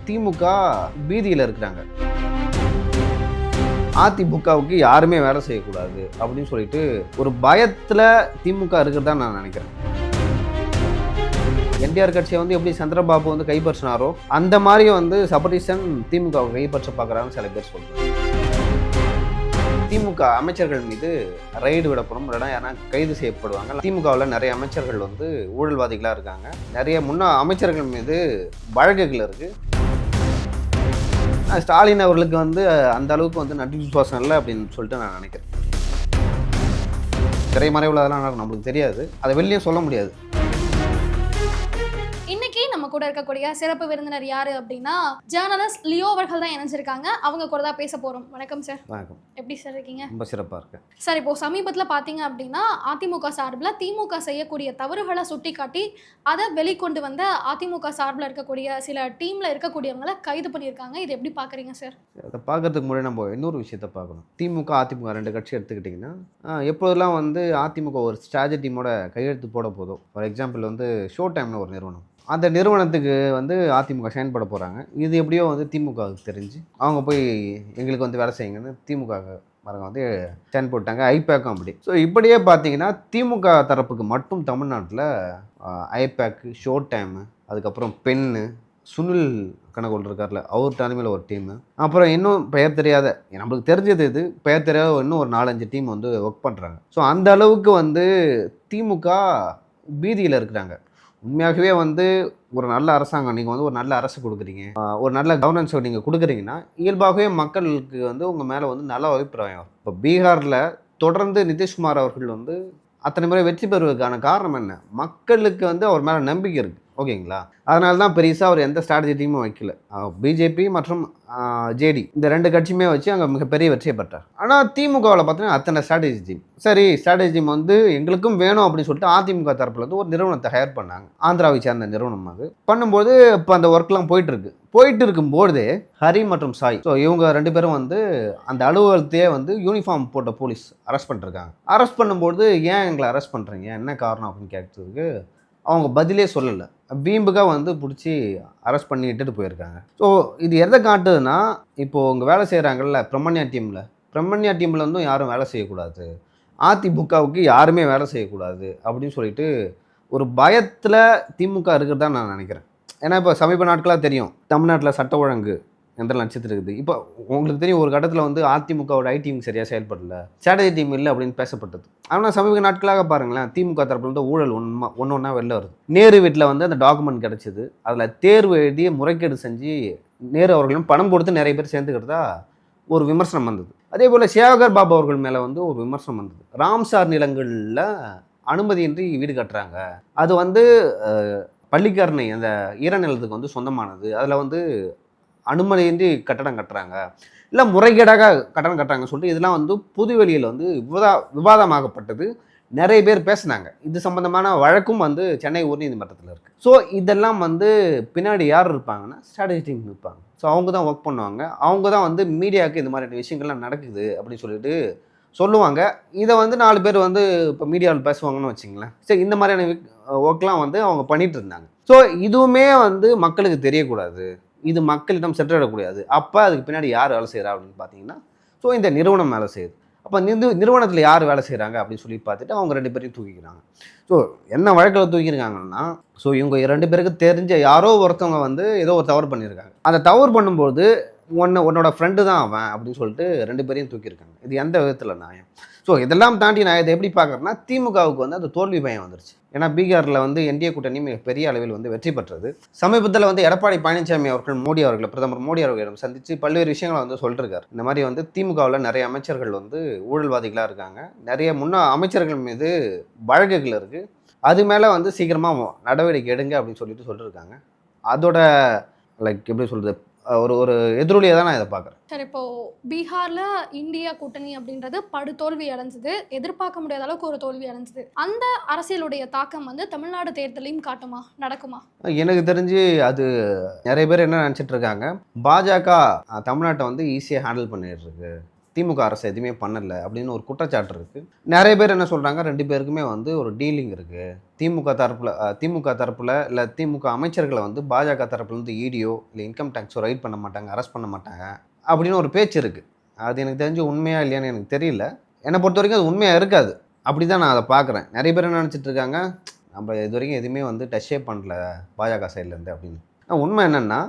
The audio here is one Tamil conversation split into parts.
திமுக பீதியில் இருக்கிறாங்க. அதிமுகவுக்கு யாருமே வேலை செய்யக்கூடாது அப்படின்னு சொல்லிட்டு ஒரு பயத்தில் திமுக இருக்கிறதா நான் நினைக்கிறேன். என்டிஆர் கட்சியை எப்படி சந்திரபாபு கைப்பற்றினாரோ அந்த மாதிரி சபரீசன் திமுகவை கைப்பற்ற பார்க்குறான்னு சில பேர் சொல்றாங்க. திமுக அமைச்சர்கள் மீது ரைடு விடப்படும், இல்லைனா யாரா கைது செய்யப்படுவாங்க. திமுகவில் நிறைய அமைச்சர்கள் ஊழல்வாதிகளாக இருக்காங்க. நிறைய முன்னாள் அமைச்சர்கள் மீது வழக்குகள் இருக்குது. ஸ்டாலின் அவர்களுக்கு அந்த அளவுக்கு நன்றி விசுவாசம் இல்லை அப்படின்னு சொல்லிட்டு நான் நினைக்கிறேன். திரைமறைவில் அதெல்லாம் நம்மளுக்கு தெரியாது, அதை வெளியே சொல்ல முடியாது. இன்னைக்கு நம்ம கூட இருக்கக்கூடிய சிறப்பு விருந்தினர் யாரு அப்படின்னா ஜேர்னலிஸ்ட் லியோ அவர்கள் தான் இணைஞ்சிருக்காங்க. அவங்க கூட தான் பேச போறோம். வணக்கம் சார். வணக்கம். எப்படி சார் இருக்கீங்க? ரொம்ப சிறப்பா இருக்கேன் சார். இப்போ சமீபத்தில் பார்த்தீங்க அப்படின்னா அதிமுக சார்பில் திமுக செய்யக்கூடிய தவறுகளை சுட்டி காட்டி அதை வெளிக்கொண்டு வந்த அதிமுக சார்பில் இருக்கக்கூடிய சில டீம்ல இருக்கக்கூடியவங்களை கைது பண்ணியிருக்காங்க. இது எப்படி பாக்குறீங்க சார்? அதை பார்க்கறதுக்கு முன்னாடி நம்ம இன்னொரு விஷயத்த பார்க்கணும். திமுக அதிமுக ரெண்டு கட்சி எடுத்துக்கிட்டிங்கன்னா எப்போதெல்லாம் அதிமுக ஒரு ஸ்ட்ராட்டஜி டீமோட கையெழுத்து போட போதும். ஃபார் எக்ஸாம்பிள் ஷோ டைம்னு ஒரு நிறுவனம், அந்த நிறுவனத்துக்கு அதிமுக செயல்பட போகிறாங்க. இது எப்படியோ திமுகவுக்கு தெரிஞ்சு அவங்க போய் எங்களுக்கு வேலை செய்யுங்கன்னு திமுக மரங்க சேன் போட்டாங்க. ஐபேக்கும் அப்படி. ஸோ இப்படியே பார்த்தீங்கன்னா திமுக தரப்புக்கு மட்டும் தமிழ்நாட்டில் ஐபேக்கு, ஷோ டைமு, அதுக்கப்புறம் பென்னு, சுனில் கணக்கோல் இருக்கார்ல, அவர் தலைமையில் ஒரு டீமு, அப்புறம் இன்னும் பெயர் தெரியாத, நம்மளுக்கு தெரிஞ்சது இது பெயர் தெரியாத இன்னும் ஒரு 4-5 டீம் ஒர்க் பண்ணுறாங்க. ஸோ அந்த அளவுக்கு திமுக பீதியில் இருக்கிறாங்க. உண்மையாகவே ஒரு நல்ல அரசாங்கம் நீங்கள் ஒரு நல்ல அரசு கொடுக்குறீங்க, ஒரு நல்ல கவர்னன்ஸ் நீங்கள் கொடுக்குறீங்கன்னா இயல்பாகவே மக்களுக்கு உங்கள் மேலே நல்ல அபிப்பிராயம். இப்போ பீகாரில் தொடர்ந்து நிதிஷ்குமார் அவர்கள் அத்தனை முறை வெற்றி பெறுவதற்கான காரணம் என்ன? மக்களுக்கு அவர் மேலே நம்பிக்கை இருக்குது. ஓகேங்களா? அதனால தான் பெருசாக அவர் எந்த ஸ்ட்ராட்டஜி டீமும் வைக்கல. பிஜேபி மற்றும் ஜேடி இந்த ரெண்டு கட்சியுமே வச்சு அங்கே மிகப்பெரிய வெற்றியை பெற்றார். ஆனால் திமுகவில் பார்த்தீங்கன்னா அத்தனை ஸ்ட்ராட்டஜி டீம். சரி, ஸ்ட்ராட்டஜி டீம் எங்களுக்கும் வேணும் அப்படின்னு சொல்லிட்டு அதிமுக தரப்பில் ஒரு நிறுவனத்தை ஹையர் பண்ணாங்க. ஆந்திராவை சேர்ந்த நிறுவனம். அது பண்ணும்போது இப்போ அந்த ஒர்க்லாம் போயிட்டு இருக்கும்போது ஹரி மற்றும் சாய், ஸோ இவங்க ரெண்டு பேரும் அந்த அலுவலகத்தையே யூனிஃபார்ம் போட்ட போலீஸ் அரெஸ்ட் பண்ணிருக்காங்க. அரெஸ்ட் பண்ணும்போது ஏன் எங்களை அரெஸ்ட் பண்ணுறீங்க, என்ன காரணம் அப்படின்னு கேட்டதுக்கு அவங்க பதிலே சொல்லலை. வீம்புக்காக பிடிச்சி அரெஸ்ட் பண்ணி இட்டுட்டு போயிருக்காங்க. ஸோ இது எதை காட்டுதுன்னா, இப்போது உங்கள் வேலை செய்கிறாங்கல்ல பிரம்மண்யா டீமில் யாரும் வேலை செய்யக்கூடாது, அதிமுகவுக்கு யாருமே வேலை செய்யக்கூடாது அப்படின்னு சொல்லிட்டு ஒரு பயத்தில் திமுக இருக்கிறதா நான் நினைக்கிறேன். ஏன்னா இப்போ சமீப நாட்களாக தெரியும் தமிழ்நாட்டில் சட்ட ஒழுங்கு எந்த லட்சத்தில் இருக்குது. இப்போ உங்களுக்கு தெரியும் ஒரு கட்டத்தில் அதிமுகவோட ஐடிஎம் சரியாக செயல்படல, ஸ்ட்ராட்டஜி டீம் இல்லை அப்படின்னு பேசப்பட்டது. ஆனால் சமீப நாட்களாக பாருங்களேன், திமுக தரப்பில் ஊழல் ஒன்றா வெளில வருது. நேரு வீட்டில் அந்த டாக்குமெண்ட் கிடச்சிது, அதில் தேர்வு எழுதி முறைகேடு செஞ்சு நேரு அவர்களும் பணம் கொடுத்து நிறைய பேர் சேர்ந்துக்கிறதா ஒரு விமர்சனம் வந்தது. அதே போல் சேகர் பாபு அவர்கள் மேலே ஒரு விமர்சனம் வந்தது. ராம்சார் நிலங்களில் அனுமதியின்றி வீடு கட்டுறாங்க, அது பள்ளிக்கரணை அந்த ஈரநிலத்துக்கு சொந்தமானது, அதில் அனுமதியின்றி கட்டடம் கட்டுறாங்க, இல்லை முறைகேடாக கட்டடம் கட்டுறாங்கன்னு சொல்லிட்டு இதெல்லாம் பொதுவெளியில் விவாதமாகப்பட்டது. நிறைய பேர் பேசினாங்க. இது சம்பந்தமான வழக்கும் சென்னை உயர்நீதிமன்றத்தில் இருக்குது. ஸோ இதெல்லாம் பின்னாடி யார் இருப்பாங்கன்னா ஸ்ட்ராட்டஜி டீம் இருப்பாங்க. ஸோ அவங்க தான் ஒர்க் பண்ணுவாங்க. அவங்க தான் மீடியாவுக்கு இந்த மாதிரி விஷயங்கள்லாம் நடக்குது அப்படின்னு சொல்லிட்டு சொல்லுவாங்க. இதை 4 பேர் இப்போ மீடியாவில் பேசுவாங்கன்னு வச்சிங்களேன். சரி, இந்த மாதிரியான ஒர்க்லாம் அவங்க பண்ணிட்டு இருந்தாங்க. ஸோ இதுவுமே மக்களுக்கு தெரியக்கூடாது, இது மக்களிடம் சென்றடக்கூடாது. அப்போ அதுக்கு பின்னாடி யார் வேலை செய்கிறா அப்படின்னு பார்த்தீங்கன்னா, ஸோ இந்த நிறுவனம் வேலை செய்யுது. அப்போ நிறுவனத்தில் யார் வேலை செய்கிறாங்க அப்படின்னு சொல்லி பார்த்துட்டு அவங்க 2 பேரையும் தூக்கிக்கிறாங்க. ஸோ என்ன வழக்கில் தூக்கியிருக்காங்கன்னா, ஸோ இவங்க 2 பேருக்கு தெரிஞ்ச யாரோ ஒருத்தவங்க ஏதோ ஒரு தவறு பண்ணியிருக்காங்க. அந்த தவறு பண்ணும்போது உன்னோட ஃப்ரெண்டு தான் அவன் அப்படின்னு சொல்லிட்டு 2 பேரையும் தூக்கியிருக்காங்க. இது எந்த விதத்தில் நியாயம்? ஸோ இதெல்லாம் தாண்டி நான் இதை எப்படி பார்க்குறேன்னா, திமுகவுக்கு அந்த தோல்வி பயம் வந்துருச்சு. ஏன்னா பீகாரில் என்டிஏ கூட்டணி மிகப்பெரிய அளவில் வெற்றி பெற்றது. சமீபத்தில் எடப்பாடி பழனிசாமி அவர்கள் பிரதமர் மோடி அவர்களிடம் சந்தித்து பல்வேறு விஷயங்களை சொல்லிருக்காரு. இந்த மாதிரி திமுகவில் நிறைய அமைச்சர்கள் ஊழல்வாதிகளாக இருக்காங்க, நிறைய முன்னாள் அமைச்சர்கள் மீது வழக்குகள் இருக்குது, அது மேலே சீக்கிரமாக நடவடிக்கை எடுங்க அப்படின்னு சொல்லியிருக்காங்க. அதோட எப்படி சொல்கிறது, ஒரு எதிரொலியாக தான் நான் இதை பார்க்குறேன். சார், இப்போ பீகார்ல இந்தியா கூட்டணி அப்படின்றது படுதோல்வி அடைஞ்சது, எதிர்பார்க்க முடியாத அளவுக்கு ஒரு தோல்வி அடைஞ்சது. அந்த அரசியலுடைய தாக்கம் தமிழ்நாடு தேர்தலையும் காட்டுமா, நடக்குமா? எனக்கு தெரிஞ்சு அது நிறைய பேர் என்ன நினச்சிட்டு இருக்காங்க, பாஜக தமிழ்நாட்டை ஈஸியாக ஹேண்டில் பண்ணிட்டு இருக்கு, திமுக அரசு எதுவுமே பண்ணலை அப்படின்னு ஒரு குற்றச்சாட்டு இருக்குது. நிறைய பேர் என்ன சொல்கிறாங்க, 2 பேருக்குமே வந்து ஒரு டீலிங் இருக்குது. திமுக தரப்பில் இல்லை திமுக அமைச்சர்களை வந்து பாஜக தரப்புலேருந்து இடியோ இல்லை இன்கம் டேக்ஸோ ரைட் பண்ண மாட்டாங்க, அரெஸ்ட் பண்ண மாட்டாங்க அப்படின்னு ஒரு பேச்சு இருக்குது. அது எனக்கு தெரிஞ்சு உண்மையாக இல்லையான்னு எனக்கு தெரியல. என்னை பொறுத்த வரைக்கும் அது உண்மையாக இருக்காது. அப்படி தான் நான் அதை பார்க்குறேன். நிறைய பேர் என்ன நினச்சிட்டு இருக்காங்க, நம்ம இது வரைக்கும் எதுவுமே வந்து டச்சே பண்ணல பாஜக சைட்லேருந்து அப்படின்னு. உண்மை என்னென்னா,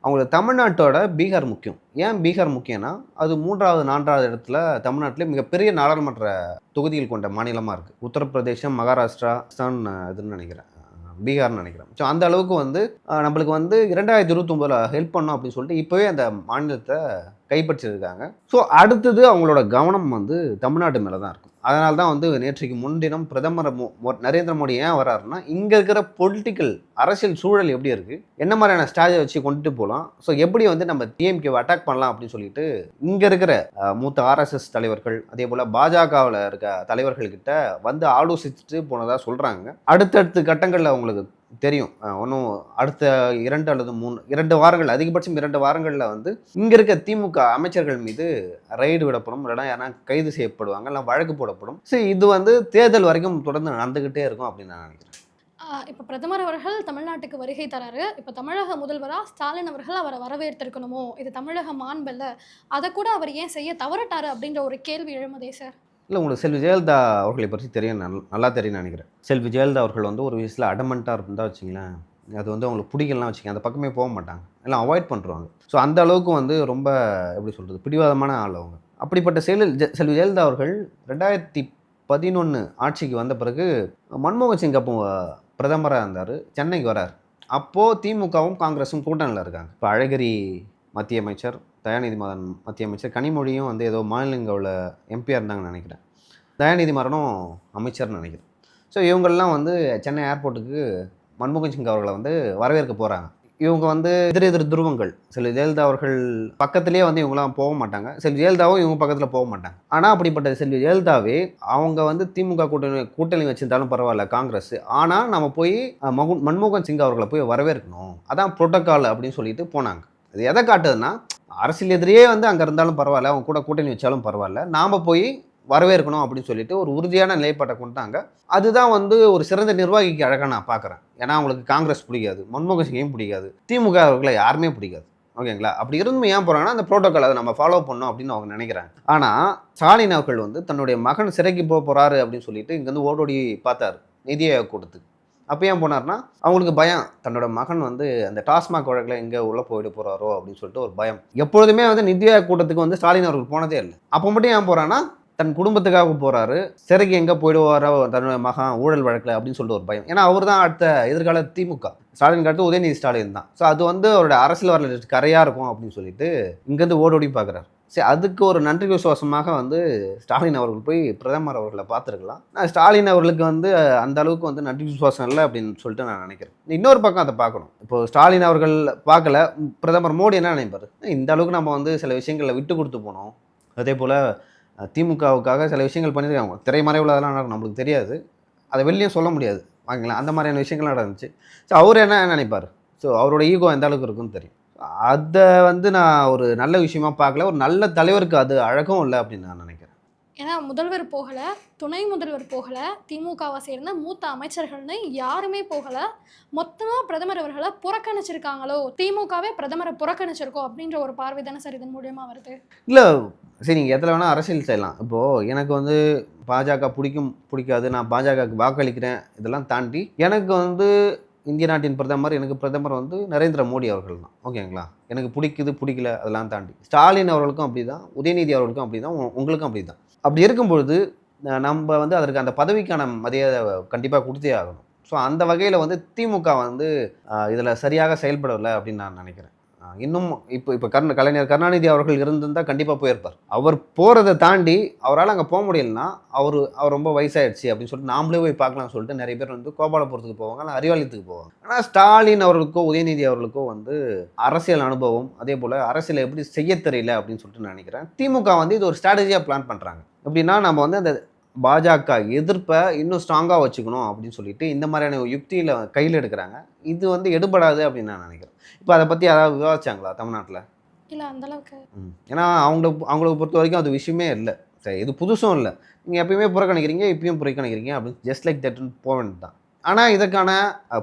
அவங்களுக்கு தமிழ்நாட்டோட பீகார் முக்கியம். ஏன் பீகார் முக்கியம்னா, அது 3வது 4வது இடத்துல தமிழ்நாட்டிலே மிகப்பெரிய நாடாளுமன்ற தொகுதிகள் கொண்ட மாநிலமாக இருக்குது. உத்தரப்பிரதேசம், மகாராஷ்டிரா, ராஜஸ்தான், இதுன்னு நினைக்கிறேன், பீகார்னு நினைக்கிறேன். ஸோ அந்த அளவுக்கு வந்து நம்மளுக்கு வந்து 2029 ஹெல்ப் பண்ணோம் அப்படின்னு சொல்லிட்டு இப்போவே அந்த மாநிலத்தை கைப்பற்றிருக்காங்க. ஸோ அடுத்தது அவங்களோட கவனம் வந்து தமிழ்நாட்டு மேலே தான் இருக்கும். அதனால தான் வந்து நேற்றைக்கு முன்தினம் பிரதமர் நரேந்திர மோடி ஏன் வராருன்னா, இங்கே இருக்கிற பொலிட்டிக்கல் அரசியல் சூழல் எப்படி இருக்குது, என்ன மாதிரியான ஸ்ட்ராட்டஜி வச்சு கொண்டுட்டு போகலாம், ஸோ எப்படி வந்து நம்ம டிஎம்கேவை அட்டாக் பண்ணலாம் அப்படின்னு சொல்லிட்டு இங்கே இருக்கிற மூத்த ஆர்எஸ்எஸ் தலைவர்கள் அதே போல் பாஜகவில் இருக்க தலைவர்கள்கிட்ட வந்து ஆலோசிச்சுட்டு போனதாக சொல்கிறாங்க. அடுத்தடுத்த கட்டங்களில் அவங்களுக்கு தெரியும். ஒன்றும் அடுத்த 2 அல்லது 2 வாரங்கள், அதிகபட்சம் 2 வாரங்களில் வந்து இங்கே இருக்க திமுக அமைச்சர்கள் மீது ரைடு விடப்படும், இல்லைனா யாரா கைது செய்யப்படுவாங்க, இல்லை வழக்கு போடப்படும். ஸோ இது வந்து தேர்தல் வரைக்கும் தொடர்ந்து நடந்துக்கிட்டே இருக்கும் அப்படின்னு நான் நினைக்கிறேன். இப்போ பிரதமர் அவர்கள் தமிழ்நாட்டுக்கு வருகை தராரு. இப்போ தமிழக முதல்வராக ஸ்டாலின் அவர்கள் அவரை வரவேற்றிருக்கணுமோ, இது தமிழக மாண்பல்ல, அதை கூட அவர் ஏன் செய்ய தவறட்டாரு அப்படின்ற ஒரு கேள்வி எழுமதே சார். இல்லை, உங்களுக்கு செல்வி ஜெயலலிதா அவர்களை பற்றி தெரியும், நல்லா தெரியும்னு நினைக்கிறேன். செல்வி ஜெயலலிதா அவர்கள் வந்து ஒரு வயசில் அடமெண்ட்டாக இருந்தால் வச்சிங்களேன், அது வந்து அவங்களுக்கு பிடிக்கலாம் வச்சுக்கோங்க, அந்த பக்கமே போக மாட்டாங்க, எல்லாம் அவாய்ட் பண்ணுறாங்க. ஸோ அந்த அளவுக்கு வந்து ரொம்ப எப்படி சொல்கிறது, பிடிவாதமான ஆள் அவங்க. அப்படிப்பட்ட செல்வி ஜெயலலிதா அவர்கள் 2011 ஆட்சிக்கு வந்த பிறகு மன்மோகன் சிங் அப்போ பிரதமராக இருந்தார், சென்னைக்கு வரார். அப்போது திமுகவும் காங்கிரஸும் கூட்டணியில் இருக்காங்க. இப்போ அழகிரி மத்திய அமைச்சர், தயாநிதி மாறன் மத்திய அமைச்சர், கனிமொழியும் வந்து ஏதோ மாநிலங்கள எம்பியாக இருந்தாங்கன்னு நினைக்கிறேன், தயாநிதி மாறனும் அமைச்சர்னு நினைக்கிறேன். ஸோ இவங்கெல்லாம் வந்து சென்னை ஏர்போர்ட்டுக்கு மன்மோகன் சிங் அவர்களை வந்து வரவேற்க போகிறாங்க. இவங்க வந்து எதிர் துருவங்கள். செல்வி ஜெயலலிதா அவர்கள் பக்கத்துலேயே வந்து இவங்களாம் போக மாட்டாங்க, செல்வி ஜெயலலிதாவும் இவங்க பக்கத்தில் போக மாட்டாங்க. ஆனால் அப்படிப்பட்ட செல்வி ஜெயலலிதாவே அவங்க வந்து திமுக கூட்டணி வச்சிருந்தாலும் பரவாயில்ல காங்கிரஸ், ஆனால் நம்ம போய் மன்மோகன் சிங் அவர்களை போய் வரவேற்கணும், அதான் புரோட்டோக்கால் அப்படின்னு சொல்லிட்டு போனாங்க. இது எதை காட்டுதுன்னா, அரசியல் எதிரியே வந்து அங்கே இருந்தாலும் பரவாயில்ல, அவங்க கூட கூட்டணி வச்சாலும் பரவாயில்ல, நாம் போய் வரவேற்கணும் அப்படின்னு சொல்லிட்டு ஒரு உறுதியான நிலைப்பாட்டை கொண்டாங்க. அதுதான் வந்து ஒரு சிறந்த நிர்வாகிக்கு அழகாக நான் பார்க்குறேன். ஏன்னா அவங்களுக்கு காங்கிரஸ் பிடிக்காது, மன்மோகன் சிங்கையும் பிடிக்காது, திமுக அவர்களை யாருமே பிடிக்காது. ஓகேங்களா? அப்படி இருந்து ஏன் போகிறாங்கன்னா, அந்த ப்ரோட்டோக்கால் அதை நம்ம ஃபாலோ பண்ணோம் அப்படின்னு அவங்க நினைக்கிறாங்க. ஆனால் ஸ்டாலின் அவர்கள் வந்து தன்னுடைய மகன் சிறைக்கு போக போகிறாரு அப்படின்னு சொல்லிட்டு இங்கேருந்து ஓடோடி பார்த்தார் நிதி ஆயோக் கூட்டத்துக்கு. அப்போ ஏன் போனார்னா, அவங்களுக்கு பயம், தன்னோட மகன் வந்து அந்த டாஸ்மாக் வழக்கில் எங்கே உள்ளே போயிட்டு போகிறாரோ அப்படின்னு சொல்லிட்டு ஒரு பயம். எப்பொழுதுமே வந்து நிதி ஆயோக் கூட்டத்துக்கு வந்து ஸ்டாலின் அவர்கள் போனதே இல்லை. அப்போ மட்டும் ஏன் போகிறான்னா, தன் குடும்பத்துக்காக போகிறாரு, சிறைக்கு எங்கே போயிடுவாரோ தன்னோட மகன் ஊழல் வழக்கில் அப்படின்னு சொல்லிட்டு ஒரு பயம். ஏன்னா அவர் தான் அடுத்த எதிர்கால திமுக, ஸ்டாலின் அடுத்து உதயநிதி ஸ்டாலின் தான். ஸோ அது வந்து அவரோட அரசியல் வரலாற்று கரையாக இருக்கும் அப்படின்னு சொல்லிட்டு இங்கேருந்து ஓடோடி பார்க்குறாரு. சரி, அதுக்கு ஒரு நன்றி விசுவாசமாக வந்து ஸ்டாலின் அவர்கள் போய் பிரதமர் அவர்களை பார்த்துருக்கலாம். நான் ஸ்டாலின் அவர்களுக்கு வந்து அந்த அளவுக்கு வந்து நன்றி விசுவாசம் இல்லை அப்படின்னு சொல்லிட்டு நான் நினைக்கிறேன். இன்னொரு பக்கம் அதை பார்க்கணும். இப்போ ஸ்டாலின் அவர்கள் பார்க்கல, பிரதமர் மோடி என்ன நினைப்பார், இந்த அளவுக்கு நம்ம வந்து சில விஷயங்களில் விட்டு கொடுத்து போனோம், அதே போல் திமுகவுக்காக சில விஷயங்கள் பண்ணியிருக்காங்க, திரைமறைவில் அதெல்லாம் நம்மளுக்கு தெரியாது, அதை வெளியே சொல்ல முடியாது வாங்கிக்கலாம், அந்த மாதிரியான விஷயங்கள் நடந்துச்சு. ஸோ அவர் என்ன நினைப்பார், ஸோ அவரோட ஈகோ எந்த அளவுக்கு இருக்குன்னு தெரியும். அதை வந்து நான் ஒரு நல்ல விஷயமா பார்க்கல, ஒரு நல்ல தலைவருக்கு அது அழகும் இல்லை அப்படின்னு நான் நினைக்கிறேன். ஏன்னா முதல்வர் போகலை, துணை முதல்வர் போகலை, திமுகவை சேர்ந்த மூத்த அமைச்சர்கள்னு யாருமே போகலை, மொத்தமாக பிரதமர் அவர்களை புறக்கணிச்சிருக்காங்களோ, திமுகவே பிரதமரை புறக்கணிச்சிருக்கோம் அப்படின்ற ஒரு பார்வை தானே சார் இதன் மூலியமா வருது. இல்லை சரி, நீங்கள் எதில் வேணால் அரசியல் செய்யலாம். இப்போது எனக்கு வந்து பாஜக பிடிக்காது, நான் பாஜகவுக்கு வாக்களிக்கிறேன், இதெல்லாம் தாண்டி எனக்கு வந்து இந்திய நாட்டின் பிரதமர், எனக்கு பிரதமர் வந்து நரேந்திர மோடி அவர்கள் தான். ஓகேங்களா? எனக்கு பிடிக்கல அதெல்லாம் தாண்டி ஸ்டாலின் அவர்களுக்கும் அப்படி தான், உதயநிதி அவர்களுக்கும் அப்படி தான், உங்களுக்கும் அப்படி தான். அப்படி இருக்கும்பொழுது நம்ம வந்து அதற்கு அந்த பதவிக்கான மரியாதை கண்டிப்பாக கொடுத்தே ஆகணும். ஸோ அந்த வகையில் வந்து திமுக வந்து இதில் சரியாக செயல்படலை அப்படின்னு நான் நினைக்கிறேன். இன்னும் இப்போ கலைஞர் கருணாநிதி அவர்கள் இருந்திருந்தால் கண்டிப்பாக போயிருப்பார். அவர் போகிறத தாண்டி அவரால் அங்கே போக முடியலன்னா அவர் ரொம்ப வயசாகிடுச்சு அப்படின்னு சொல்லிட்டு நாமளே போய் பார்க்கலாம்னு சொல்லிட்டு நிறைய பேர் வந்து கோபாலபுரத்துக்கு போவாங்க, இல்லை அறிவாலயத்துக்கு போவாங்க. ஆனால் ஸ்டாலின் அவர்களுக்கோ உதயநிதி அவர்களுக்கோ வந்து அரசியல் அனுபவம், அதே போல் அரசியலை எப்படி செய்ய தெரியல அப்படின்னு சொல்லிட்டு நினைக்கிறேன். திமுக வந்து இது ஒரு ஸ்ட்ராட்டஜியாக பிளான் பண்ணுறாங்க. எப்படின்னா, நம்ம வந்து அந்த பாஜக எதிர்ப்பை இன்னும் ஸ்ட்ராங்காக வச்சுக்கணும் அப்படின்னு சொல்லிட்டு இந்த மாதிரியான யுக்தியில் கையில் எடுக்கிறாங்க. இது வந்து எடுபடாது அப்படின்னு நான் நினைக்கிறேன். இப்போ அதை பற்றி யாராவது விவாதிச்சாங்களா தமிழ்நாட்டில்? இல்லை அந்த அளவுக்கு. ஏன்னா அவங்களுக்கு பொறுத்த வரைக்கும் அது விஷயமே இல்லை. சரி, இது புதுசும் இல்லை. நீங்கள் எப்பயுமே புறக்கணிக்கிறீங்க, இப்பயும் புறக்கணிக்கிறீங்க அப்படின்னு ஜஸ்ட் லைக் தட்னு போக வேண்டியது தான். ஆனால் இதற்கான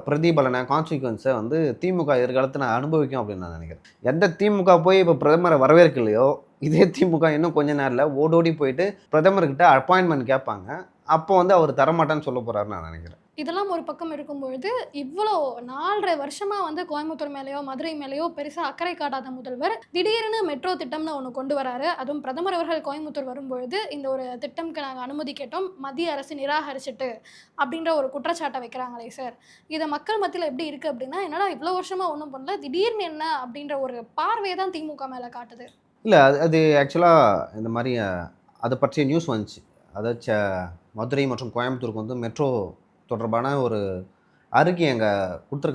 பிரதிபலனை கான்சிக்வன்ஸை வந்து திமுக எதிர்காலத்தில் அனுபவிக்கும் அப்படின்னு நான் நினைக்கிறேன். எந்த திமுக போய் இப்போ பிரதமரை வரவேற்கலையோ, இதே திமுக இன்னும் கொஞ்ச நேரில் ஓடோடி போயிட்டு பிரதமர்கிட்ட அப்பாயின்மெண்ட் கேட்பாங்க. அப்போ வந்து அவர் தரமாட்டான்னு சொல்ல போகிறாருன்னு நான் நினைக்கிறேன். இதெல்லாம் ஒரு பக்கம் இருக்கும்பொழுது, இவ்வளோ 4½ வருஷமா வந்து கோயம்புத்தூர் மேலேயோ, மதுரை மேலேயோ பெருசா அக்கறை காட்டாத முதல்வர், திடீர்னு மெட்ரோ திட்டம்னு ஒண்ணு கொண்டு வராரு. அதுவும் பிரதமர் அவர்கள் கோயம்புத்தூர் வரும்பொழுது, இந்த ஒரு திட்டம்க்கு நாங்க அனுமதி கேட்டோம். மத்திய அரசு நிராகரிச்சுட்டு அப்படின்ற ஒரு குற்றச்சாட்டை வைக்கிறாங்களே சார். இத மக்கள் மத்தியில எப்படி இருக்கு அப்படின்னா, என்னடா இவ்வளோ வருஷமா ஒண்ணும் பண்ணல, திடீர்னு என்ன அப்படின்ற ஒரு பார்வைய தான் திமுக மேல காட்டுது. இல்லை, அது ஆக்சுவலாக இந்த மாதிரி அதை பற்றிய நியூஸ் வந்துச்சு. அதாச்ச மதுரை மற்றும் கோயம்புத்தூருக்கு வந்து மெட்ரோ தொடர்பான ஒரு அறிக்கை அங்கே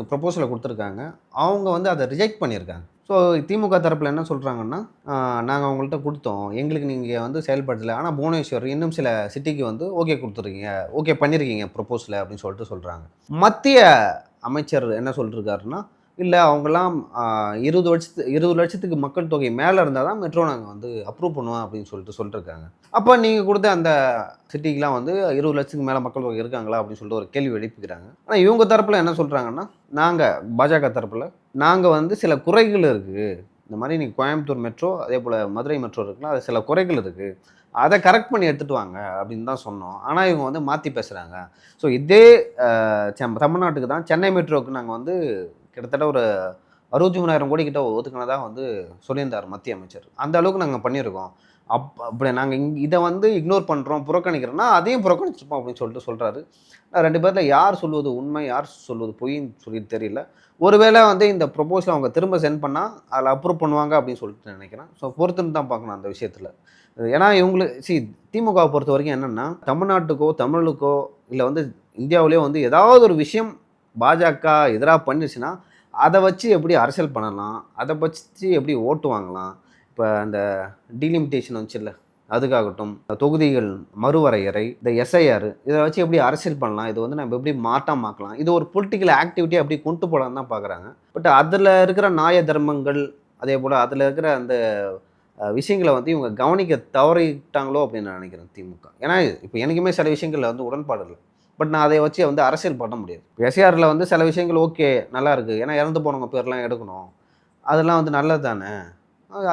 ப்ரொபோசலை கொடுத்துருக்காங்க. அவங்க வந்து அதை ரிஜெக்ட் பண்ணியிருக்காங்க. ஸோ திமுக தரப்பில் என்ன சொல்கிறாங்கன்னா, நாங்கள் அவங்கள்ட்ட கொடுத்தோம், எங்களுக்கு நீங்கள் வந்து செயல்படுத்தலை, ஆனால் புவனேஸ்வர் இன்னும் சில சிட்டிக்கு வந்து ஓகே கொடுத்துருக்கீங்க, ஓகே பண்ணியிருக்கீங்க ப்ரொபோசலை அப்படின்னு சொல்கிறாங்க. மத்திய அமைச்சர் என்ன சொல்லிருக்காருன்னா, இல்லை அவங்கெல்லாம் 20 லட்சத்துக்கு மக்கள் தொகை மேலே இருந்தால் தான் மெட்ரோ நாங்கள் வந்து அப்ரூவ் பண்ணுவோம் அப்படின்னு சொல்லிருக்காங்க. அப்போ நீங்கள் கொடுத்த அந்த சிட்டிக்கெலாம் வந்து 20 லட்சத்துக்கு மேலே மக்கள் தொகை இருக்காங்களா அப்படின்னு சொல்லிட்டு ஒரு கேள்வி எழுப்பிக்கிறாங்க. ஆனால் இவங்க தரப்பில் என்ன சொல்கிறாங்கன்னா, பாஜக தரப்பில் நாங்கள் வந்து சில குறைகள் இருக்குது, இந்த மாதிரி நீங்கள் கோயம்புத்தூர் மெட்ரோ அதே போல் மதுரை மெட்ரோ இருக்குன்னா அது சில குறைகள் இருக்குது, அதை கரெக்ட் பண்ணி எடுத்துகிட்டு வாங்க அப்படின்னு தான் சொன்னோம். ஆனால் இவங்க வந்து மாற்றி பேசுகிறாங்க. ஸோ இதே தமிழ்நாட்டுக்கு தான் சென்னை மெட்ரோவுக்கு நாங்கள் வந்து கிட்டத்தட்ட ஒரு 63,000 கோடி கிட்ட ஒதுக்குனதாக வந்து சொல்லியிருந்தார் மத்திய அமைச்சர். அந்த அளவுக்கு நாங்கள் பண்ணியிருக்கோம். அப்படி நாங்கள் இதை வந்து இக்னோர் பண்ணுறோம், புறக்கணிக்கிறோன்னா அதையும் புறக்கணிச்சிருப்போம் அப்படின்னு சொல்கிறாரு. 2 பேரில் யார் சொல்வது உண்மை, யார் சொல்வது பொய்ன்னு சொல்லிட்டு தெரியல. ஒருவேளை வந்து இந்த ப்ரொபோசல் அவங்க திரும்ப சென்ட் பண்ணால் அதில் அப்ரூவ் பண்ணுவாங்க அப்படின்னு சொல்லிட்டு நினைக்கிறேன். ஸோ பொறுத்துன்னு தான் பார்க்கணும் அந்த விஷயத்தில். ஏன்னா இவங்களுக்கு திமுகவை பொறுத்த வரைக்கும் என்னென்னா, தமிழ்நாட்டுக்கோ தமிழுக்கோ இல்லை வந்து இந்தியாவிலேயோ வந்து ஏதாவது ஒரு விஷயம் பாஜக எதிராக பண்ணிடுச்சுன்னா அதை வச்சு எப்படி அரசியல் பண்ணலாம், அதை வச்சு எப்படி ஓட்டு வாங்கலாம். இப்போ அந்த டீலிமிட்டேஷன் வந்துச்சுல்ல, அதுக்காகட்டும், தொகுதிகள் மறுவரையறை, இந்த எஸ்ஐஆர், இதை வச்சு எப்படி அரசியல் பண்ணலாம், இது வந்து நம்ம எப்படி மாற்றமாக்கலாம், இது ஒரு பொலிட்டிக்கல் ஆக்டிவிட்டியை அப்படி கொண்டு போகலான்னு தான் பார்க்குறாங்க. பட் அதில் இருக்கிற நியாய தர்மங்கள் அதே போல் அதில் இருக்கிற அந்த விஷயங்களை வந்து இவங்க கவனிக்க தவறிட்டாங்களோ அப்படின்னு நான் நினைக்கிறேன் திமுக. ஏன்னா இப்போ எனக்குமே சில விஷயங்களில் வந்து உடன்பாடு இல்லை. பட் நான் அதை வச்சு வந்து அரசியல் பண்ண முடியாது. எஸ்ஆரில் வந்து சில விஷயங்கள் ஓகே நல்லா இருக்குது, ஏன்னா இறந்து போனவங்க பேர்லாம் எடுக்கணும், அதெல்லாம் வந்து நல்லது தானே.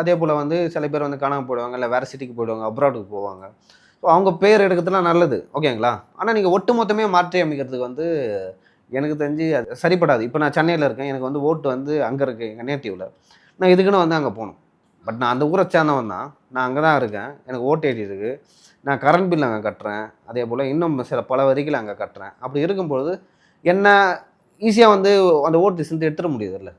அதே போல் வந்து சில பேர் வந்து காணாமல் போயிடுவாங்க, இல்லை வேறு சிட்டிக்கு போயிடுவாங்க, அப்ராடுக்கு போவாங்க. ஸோ அவங்க பேர் எடுக்கிறதுலாம் நல்லது, ஓகேங்களா. ஆனால் நீங்கள் ஒட்டு மொத்தமே மாற்றி அமைக்கிறதுக்கு வந்து எனக்கு தெரிஞ்சு அது சரிப்படாது. இப்போ நான் சென்னையில் இருக்கேன், எனக்கு வந்து ஓட்டு வந்து அங்கே இருக்குது எங்கள் நேட்டிவில், நான் இதுக்குன்னு வந்து அங்கே போகணும். பட் நான் அந்த ஊரை சேர்ந்தவன் தான், நான் அங்கே தான் இருக்கேன், எனக்கு ஓட்டு ஏறி இருக்குது, நான் கரண்ட் பில் அங்கே கட்டுறேன், அதே போல் இன்னும் பல வரிகள் அங்கே கட்டுறேன். அப்படி இருக்கும்பொழுது என்ன ஈஸியாக வந்து அந்த ஓட்டு சேர்ந்து எடுத்துட முடியுதுல்ல.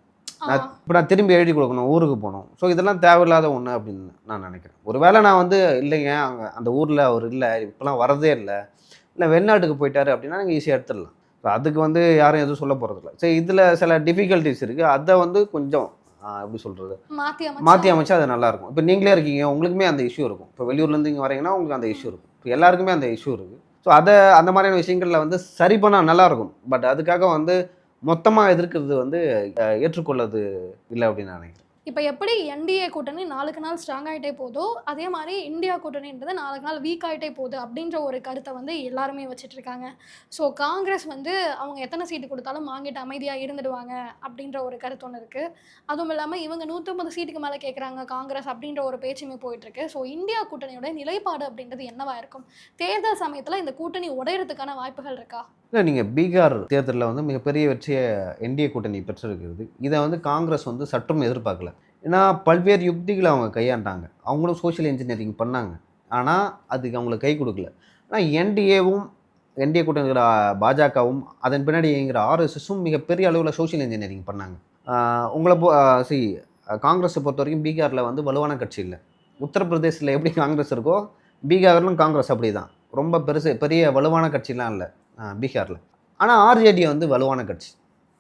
நான் திரும்பி எழுதி கொடுக்கணும், ஊருக்கு போகணும். ஸோ இதெல்லாம் தேவையில்லாத ஒன்று அப்படின்னு நான் நினைக்கிறேன். ஒருவேளை நான் வந்து இல்லைங்க அங்கே அந்த ஊரில் அவர் இல்லை, இப்போலாம் வரதே இல்லை வெளிநாட்டுக்கு போயிட்டாரு அப்படின்னா நீங்கள் ஈஸியாக எடுத்துடலாம். ஸோ அதுக்கு வந்து யாரும் எதுவும் சொல்ல போகிறதில்ல. சரி, இதில் சில டிஃபிகல்ட்டிஸ் இருக்குது, அதை வந்து கொஞ்சம் எப்படி சொல்கிறது, மாற்றி அமைச்சா அது நல்லாயிருக்கும். இப்போ நீங்களே இருக்கீங்க, உங்களுக்குமே அந்த இஷ்யூ இருக்கும். இப்போ வெளியூர்லேருந்து இங்கே வரீங்கன்னா உங்களுக்கு அந்த இஷ்யூ இருக்கும். இப்போ எல்லாருக்குமே அந்த இஷ்யூ இருக்குது. ஸோ அந்த மாதிரியான விஷயங்களில் வந்து சரி பண்ணால் நல்லாயிருக்கும். பட் அதுக்காக வந்து மொத்தமாக எதிர்க்கிறது வந்து ஏற்றுக்கொள்ளது இல்லை அப்படின்னு நான் நினைக்கிறேன். இப்போ எப்படி என்டிஏ கூட்டணி நாளுக்கு நாள் ஸ்ட்ராங் ஆகிட்டே போதோ, அதே மாதிரி இந்தியா கூட்டணின்றது நாளுக்கு நாள் வீக் ஆகிட்டே போகுது அப்படின்ற ஒரு கருத்தை வந்து எல்லாருமே வச்சுட்டு இருக்காங்க. ஸோ காங்கிரஸ் வந்து அவங்க எத்தனை சீட்டு கொடுத்தாலும் வாங்கிட்டு அமைதியாக இருந்துடுவாங்க அப்படின்ற ஒரு கருத்து ஒன்று இருக்குது. அதுவும் இல்லாமல் இவங்க 150 சீட்டுக்கு மேலே கேட்குறாங்க காங்கிரஸ் அப்படின்ற ஒரு பேச்சுமே போயிட்டுருக்கு. ஸோ இந்தியா கூட்டணியோட நிலைப்பாடு அப்படின்றது என்னவா இருக்கும்? தேர்தல் சமயத்தில் இந்த கூட்டணி உடையிறதுக்கான வாய்ப்புகள் இருக்கா? இல்லை, நீங்கள் பீகார் தேர்தலில் வந்து மிகப்பெரிய வெற்றியை என்டிஏ கூட்டணி பெற்றிருக்கிறது. இதை வந்து காங்கிரஸ் வந்து சற்றும் எதிர்பார்க்கல. ஏன்னா பல்வேறு யுக்திகளை அவங்க கையாண்டாங்க, அவங்களும் சோஷியல் இன்ஜினியரிங் பண்ணாங்க, ஆனால் அதுக்கு அவங்களுக்கு கை கொடுக்கல. ஆனால் என்டிஏ கூட்டணி இருக்கிற பாஜகவும் அதன் பின்னாடி இயங்குகிற ஆர்எஸ்எஸும் மிகப்பெரிய அளவில் சோஷியல் இன்ஜினியரிங் பண்ணாங்க. காங்கிரஸை பொறுத்த வரைக்கும் பீகாரில் வந்து வலுவான கட்சி இல்லை. உத்தரப்பிரதேசில் எப்படி காங்கிரஸ் இருக்கோ பீகார்லும் காங்கிரஸ் அப்படி தான், ரொம்ப பெரிய வலுவான கட்சிலாம் இல்லை பீகாரில். ஆனால் ஆர்ஜேடி வந்து வலுவான கட்சி,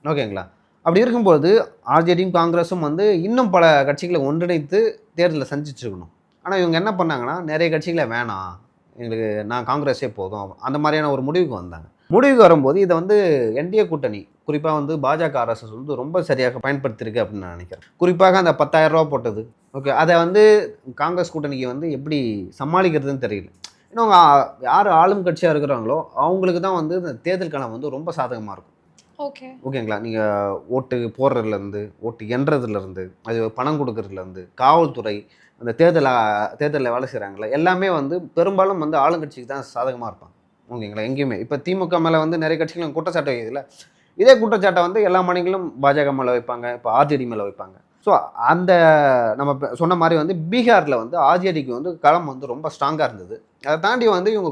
ஓகேங்களா. அப்படி இருக்கும்போது ஆர்ஜேடியும் காங்கிரஸும் வந்து இன்னும் பல கட்சிகளை ஒன்றிணைத்து தேர்தலில் சந்திச்சிருக்கணும். ஆனால் இவங்க என்ன பண்ணாங்கன்னா, நிறைய கட்சிகளை வேணாம், எங்களுக்கு நான் காங்கிரஸே போதும், அந்த மாதிரியான ஒரு முடிவுக்கு வந்தாங்க. முடிவுக்கு வரும்போது இதை வந்து என்டிஏ கூட்டணி குறிப்பாக வந்து பாஜக அரசு வந்து ரொம்ப சரியாக பயன்படுத்தியிருக்கு அப்படின்னு நான் நினைக்கிறேன். குறிப்பாக அந்த 10,000 ரூபா போட்டது, ஓகே, அதை வந்து காங்கிரஸ் கூட்டணிக்கு வந்து எப்படி சமாளிக்கிறதுன்னு தெரியல. ஏன்னா அவங்க யார் ஆளும் கட்சியாக இருக்கிறாங்களோ அவங்களுக்கு தான் வந்து இந்த தேர்தல் களம் வந்து ரொம்ப சாதகமாக இருக்கும். ஓகே. ஓகேங்களா, நீங்கள் ஓட்டு போடுறதுலேருந்து, ஓட்டு எண்றதுலேருந்து, அது பணம் கொடுக்கறதுலேருந்து, காவல்துறை, அந்த தேர்தலில் வேலை செய்கிறாங்களே எல்லாமே வந்து பெரும்பாலும் வந்து ஆளுங்கட்சிக்கு தான் சாதகமாக இருப்பாங்க. ஓகேங்களா, எங்கேயுமே இப்போ திமுக மேலே வந்து நிறைய கட்சிகள் குற்றச்சாட்டு வைக்கிறதுல, இதே குற்றச்சாட்டை வந்து எல்லா மாநிலங்களும் பாஜக மேலே வைப்பாங்க, இப்போ ஆர்ஜேடி மேலே வைப்பாங்க. ஸோ அந்த நம்ம சொன்ன மாதிரி வந்து பீகாரில் வந்து ஆர்ஜேடிக்கு வந்து களம் வந்து ரொம்ப ஸ்ட்ராங்காக இருந்தது. அதை தாண்டி வந்து இவங்க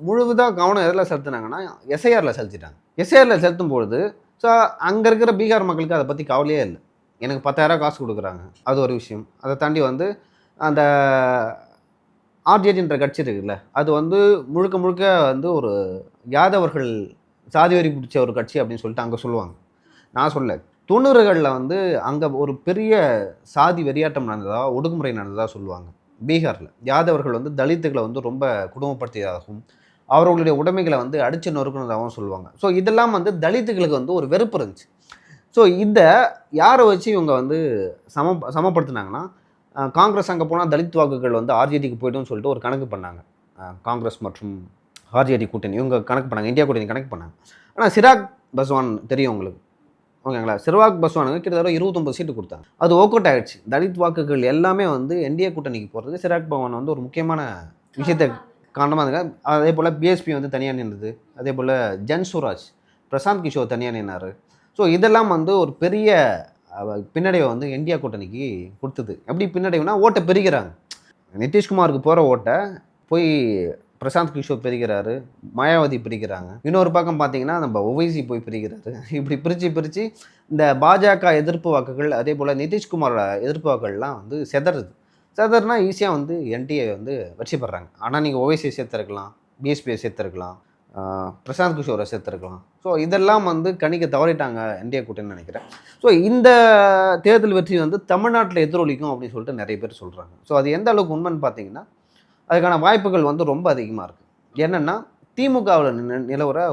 முழுவதாக கவனம் எதில் செலுத்தினாங்கன்னா எஸ்ஐஆரில் செலுத்திட்டாங்க. எஸ்ஐஆரில் செலுத்தும் பொழுது ஸோ அங்கே இருக்கிற பீகார் மக்களுக்கு அதை பற்றி கவலையே இல்லை. எனக்கு 10,000 காசு கொடுக்குறாங்க, அது ஒரு விஷயம். அதை தாண்டி வந்து அந்த ஆர்ஜேடின்ற கட்சி இருக்குல்ல, அது வந்து முழுக்க முழுக்க வந்து ஒரு யாதவர்கள் சாதி வரி பிடிச்ச ஒரு கட்சி அப்படின்னு சொல்லிட்டு அங்கே சொல்லுவாங்க. நான் சொல்ல 90களில் வந்து அங்கே ஒரு பெரிய சாதி வெறியாட்டம் நடந்ததா, ஒடுக்குமுறை நடந்ததா சொல்லுவாங்க. பீகாரில் யாதவர்கள் வந்து தலித்துகளை வந்து ரொம்ப குடும்பப்படுத்தியதாகவும் அவர்களுடைய உடைமைகளை வந்து அடித்து நொறுக்குனதாகவும் சொல்லுவாங்க. ஸோ இதெல்லாம் வந்து தலித்துகளுக்கு வந்து ஒரு வெறுப்பு இருந்துச்சு. ஸோ இதை யாரை வச்சு இவங்க வந்து சமப்படுத்தினாங்கன்னா, காங்கிரஸ் அங்கே போனால் தலித் வாக்குகள் வந்து ஆர்ஜேடிக்கு போய்ட்டுன்னு சொல்லிட்டு ஒரு கணக்கு பண்ணாங்க. காங்கிரஸ் மற்றும் ஆர்ஜேடி கூட்டணி இவங்க கணக்கு பண்ணாங்க, இந்தியா கூட்டணி கணக்கு பண்ணாங்க. ஆனால் சிராக் பஸ்வான் தெரியும் உங்களுக்கு, ஓகேங்களா? சிராக் பஸ்வானுக்கு கிட்டத்தட்ட 29 சீட்டு கொடுத்தாங்க. அது ஒர்க் அவுட் ஆகிடுச்சு. தலித் வாக்குகள் எல்லாமே வந்து என்டிஏ கூட்டணிக்கு போகிறதுக்கு சிராக் பவான் வந்து ஒரு முக்கியமான விஷயத்தை காரணமாக இருந்தாங்க. அதே போல் பிஎஸ்பி வந்து தனியாக நின்றுது. அதே போல் ஜன்சுராஜ், பிரசாந்த் கிஷோர் தனியாக நின்னார். ஸோ இதெல்லாம் வந்து ஒரு பெரிய பின்னடைவை வந்து இந்தியா கூட்டணிக்கு கொடுத்தது. எப்படி பின்னடைவுனா, ஓட்டை பிரிக்கிறாங்க. நிதிஷ்குமாருக்கு போகிற ஓட்டை போய் பிரசாந்த் கிஷோர் பிரிக்கிறாரு, மாயாவதி பிரிக்கிறாங்க. இன்னொரு பக்கம் பார்த்தீங்கன்னா நம்ம ஒவைசி போய் பிரிக்கிறாரு. இப்படி பிரித்து இந்த பாஜக எதிர்ப்பு வாக்குகள், அதே போல் நிதிஷ்குமாரோட எதிர்ப்பு வாக்குகள்லாம் வந்து செதறுனா ஈஸியாக வந்து என்டிஏ வந்து வெற்றி பெறாங்க. ஆனால் நீங்கள் ஓவைசியை சேர்த்துருக்கலாம், பிஎஸ்பியை சேர்த்துருக்கலாம், பிரசாந்த் கிஷோரை சேர்த்துருக்கலாம். ஸோ இதெல்லாம் வந்து கணிக்க தவறிட்டாங்க என்டிஏ கூட்டணின்னு நினைக்கிறேன். ஸோ இந்த தேர்தல் வெற்றி வந்து தமிழ்நாட்டில் எதிரொலிக்கும் அப்படின்னு சொல்லிட்டு நிறைய பேர் சொல்கிறாங்க. ஸோ அது எந்த அளவுக்கு உண்மைன்னு பார்த்தீங்கன்னா, அதுக்கான வாய்ப்புகள் வந்து ரொம்ப அதிகமாக இருக்குது. என்னென்னா, திமுகவில் நிலவர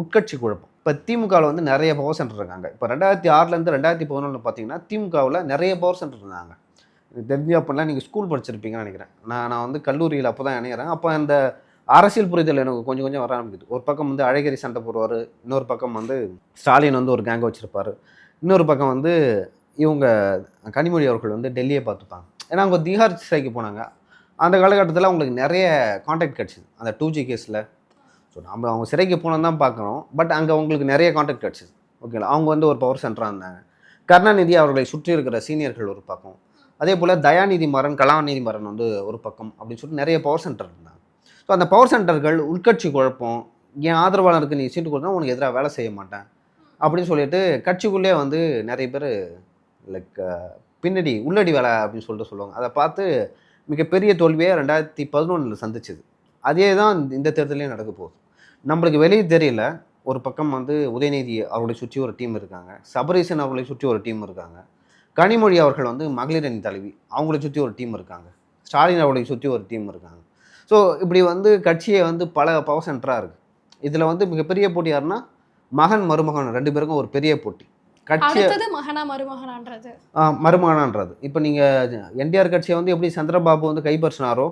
உட்கட்சி குழப்பம். இப்போ திமுகவில் வந்து நிறைய பவர் சென்டர் இருக்காங்க. இப்போ 2006லேருந்து 2011 பார்த்தீங்கன்னா திமுகவில் நிறைய பவர் சென்டர் இருந்தாங்க. எனக்கு தெரிஞ்சு அப்போல்லாம் நீங்கள் ஸ்கூல் படிச்சிருப்பீங்கன்னு நினைக்கிறேன். நான் வந்து கல்லூரியில் அப்போ தான் இணையிறேன். அப்போ அந்த அரசியல் புரிதல் எனக்கு கொஞ்சம் கொஞ்சம் வர ஆரம்பிக்குது. ஒரு பக்கம் வந்து அழகிரி சண்டை போடுவார், இன்னொரு பக்கம் வந்து ஸ்டாலின் வந்து ஒரு கேங்கை வச்சுருப்பார், இன்னொரு பக்கம் வந்து இவங்க கனிமொழி அவர்கள் வந்து டெல்லியை பார்த்துப்பாங்க. ஏன்னா அவங்க திஹார் சிறைக்கு போனாங்க. அந்த காலகட்டத்தில் அவங்களுக்கு நிறைய கான்டாக்ட் கிடச்சிது அந்த 2G கேஸில். ஸோ நம்ம அவங்க சிறைக்கு போனோம் தான் பார்க்குறோம். பட் அங்கே அவங்களுக்கு நிறைய கான்டாக்ட் கிடச்சிது. ஓகேங்களா, அவங்க வந்து ஒரு பவர் சென்டராக இருந்தாங்க. கருணாநிதி அவர்களை சுற்றி இருக்கிற சீனியர்கள் ஒரு பக்கம், அதே போல் தயாநிதி மாறன், கலாநிதி மாறன் வந்து ஒரு பக்கம் அப்படின்னு சொல்லிட்டு நிறைய பவர் சென்டர் இருந்தாங்க. ஸோ அந்த பவர் சென்டர்கள் உள்கட்சி குழப்பம், என் ஆதரவாளருக்கு நீ சீட்டு கொடுத்தா உனக்கு எதிராக வேலை செய்ய மாட்டேன் அப்படின்னு சொல்லிட்டு கட்சிக்குள்ளே வந்து நிறைய பேர் லைக் பின்னாடி உள்ளடி வேலை அப்படின்னு சொல்லிட்டு சொல்லுவாங்க. அதை பார்த்து மிகப்பெரிய தோல்வியை 2011 சந்திச்சுது. அதே தான் இந்த தேர்தலையும் நடக்க போகுது. நம்மளுக்கு வெளியே தெரியல. ஒரு பக்கம் வந்து உதயநிதி அவர்களை சுற்றி ஒரு டீம் இருக்காங்க, சபரீசன் அவர்களை சுற்றி ஒரு டீம் இருக்காங்க, கனிமொழி அவர்கள் வந்து மகளிர் அணி தலைவி அவங்கள சுற்றி ஒரு டீம் இருக்காங்க, ஸ்டாலின் அவர்களை சுற்றி ஒரு டீம் இருக்காங்க. ஸோ இப்படி வந்து கட்சியை வந்து பல பவர் சென்டராக இருக்குது. இதில் வந்து மிகப்பெரிய போட்டி யாருன்னா மகன் மருமகன் 2 பேருக்கும் ஒரு பெரிய போட்டி. கட்சி மருமகனான்றது இப்போ நீங்கள் என்டிஆர் கட்சியை வந்து எப்படி சந்திரபாபு வந்து கைப்பற்றினாரோ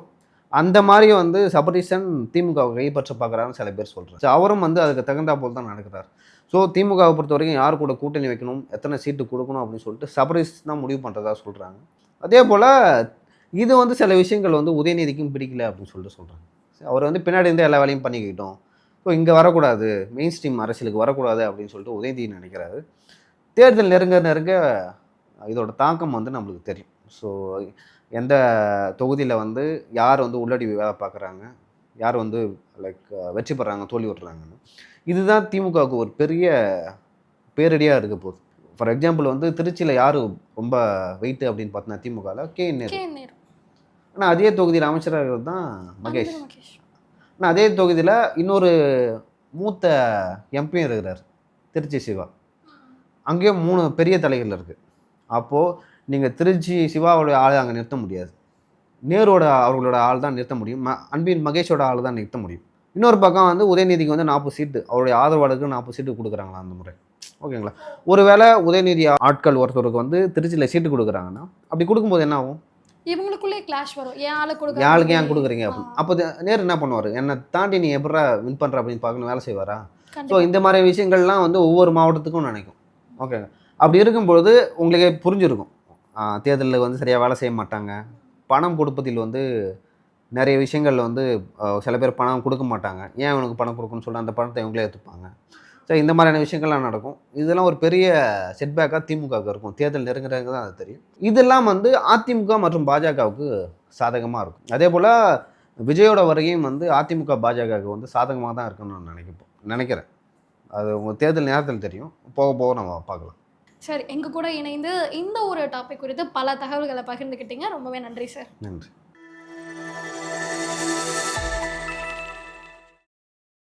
அந்த மாதிரி வந்து சபரீசன் திமுகவை கைப்பற்ற பார்க்குறாருன்னு சில பேர் சொல்கிறார். அவரும் வந்து அதுக்கு தகுந்தா போல் தான் நடக்கிறார். ஸோ திமுகவை பொறுத்த வரைக்கும் யார் கூட கூட்டணி வைக்கணும், எத்தனை சீட்டு கொடுக்கணும் அப்படின்னு சொல்லிட்டு சபரீஸ் தான் முடிவு பண்ணுறதா சொல்கிறாங்க. அதே போல் இது வந்து சில விஷயங்கள் வந்து உதயநிதிக்கும் பிடிக்கல அப்படின்னு சொல்கிறாங்க. அவர் வந்து பின்னாடி இருந்து எல்லா வேலையும் பண்ணிக்கிட்டோம், ஸோ இங்கே வரக்கூடாது, மெயின் ஸ்ட்ரீம் அரசியலுக்கு வரக்கூடாது அப்படின்னு சொல்லிட்டு உதயநிதி நினைக்கிறாரு. தேர்தல் நெருங்க இதோட தாக்கம் வந்து நம்மளுக்கு தெரியும். ஸோ எந்த தொகுதியில் வந்து யார் வந்து உள்ளடி வேலை பார்க்குறாங்க, யார் வந்து லைக் வெற்றி பெறாங்க, தோல்வி விட்டுறாங்கன்னு, இதுதான் திமுகவுக்கு ஒரு பெரிய பேரடியாக இருக்க போகுது. ஃபார் எக்ஸாம்பிள் வந்து திருச்சியில் யார் ரொம்ப வெயிட்டு அப்படின்னு பார்த்தீங்கன்னா திமுகவில் கே.என்.நேரு. ஆனால் அதே தொகுதியில் அமைச்சராக இருக்கிறது தான் மகேஷ். ஆனால் அதே தொகுதியில் இன்னொரு மூத்த எம்பியும் இருக்கிறார், திருச்சி சிவா. அங்கேயும் 3 பெரிய தலைகள் இருக்குது. அப்போது நீங்கள் திருச்சி சிவாவோட ஆள் அங்கே நிறுத்த முடியாது, நேரோட அவர்களோட ஆள் தான் நிறுத்த முடியும், அன்பின் மகேஷோட ஆள் தான் நிறுத்த முடியும். இன்னொரு பக்கம் வந்து உதயநிதிக்கு வந்து 40 சீட்டு, அவருடைய ஆதரவாளருக்கு 40 சீட்டு கொடுக்குறாங்களா அந்த முறை. ஓகேங்களா, ஒருவேளை உதயநிதி ஆட்கள் ஒருத்தருக்கு வந்து திருச்சியில் சீட்டு கொடுக்குறாங்கன்னா அப்படி கொடுக்கும்போது என்ன ஆகும், இவங்களுக்குள்ளே கிளாஷ் வரும். ஏன் ஆளு யாளுக்கு ஏன் கொடுக்க கொடுக்குறீங்க அப்படின்னு. அப்போ நேரு என்ன பண்ணுவார், என்னை தாண்டி நீ எப்படா வின் பண்ணுற அப்படின்னு பார்க்கணும் வேலை செய்வாரா? ஸோ கண்டிப்பா. இந்த மாதிரி விஷயங்கள்லாம் வந்து ஒவ்வொரு மாவட்டத்துக்கும் நினைக்கும். ஓகேங்க. அப்படி இருக்கும்பொழுது உங்களுக்கே புரிஞ்சிருக்கும், தேர்தலில் வந்து சரியாக வேலை செய்ய மாட்டாங்க. பணம் கொடுப்பதில் வந்து நிறைய விஷயங்கள் வந்து சில பேர் பணம் கொடுக்க மாட்டாங்க. ஏன் இவனுக்கு பணம் கொடுக்கணும்னு சொல்லி அந்த பணத்தை இவங்களே எடுத்துப்பாங்க. ஸோ இந்த மாதிரியான விஷயங்கள்லாம் நடக்கும். இதெல்லாம் ஒரு பெரிய செட்பேக்காக திமுகவுக்கு இருக்கும். தேர்தல் நெருங்குறவங்க தான் அது தெரியும். இதெல்லாம் வந்து அதிமுக மற்றும் பாஜகவுக்கு சாதகமாக இருக்கும். அதே போல் விஜயோட வருகையும் வந்து அதிமுக பாஜகவுக்கு வந்து சாதகமாக தான் இருக்குன்னு நான் நினைக்கிறேன். அது உங்கள் தேர்தல் நேரத்தில் தெரியும். போக போக நம்ம பார்க்கலாம். சரி, எங்க கூட இணைந்து இந்த ஒரு டாபிக் குறித்து பல தகவல்களை பகிர்ந்துக்கிட்டீங்க. ரொம்பவே நன்றி சார். நன்றி.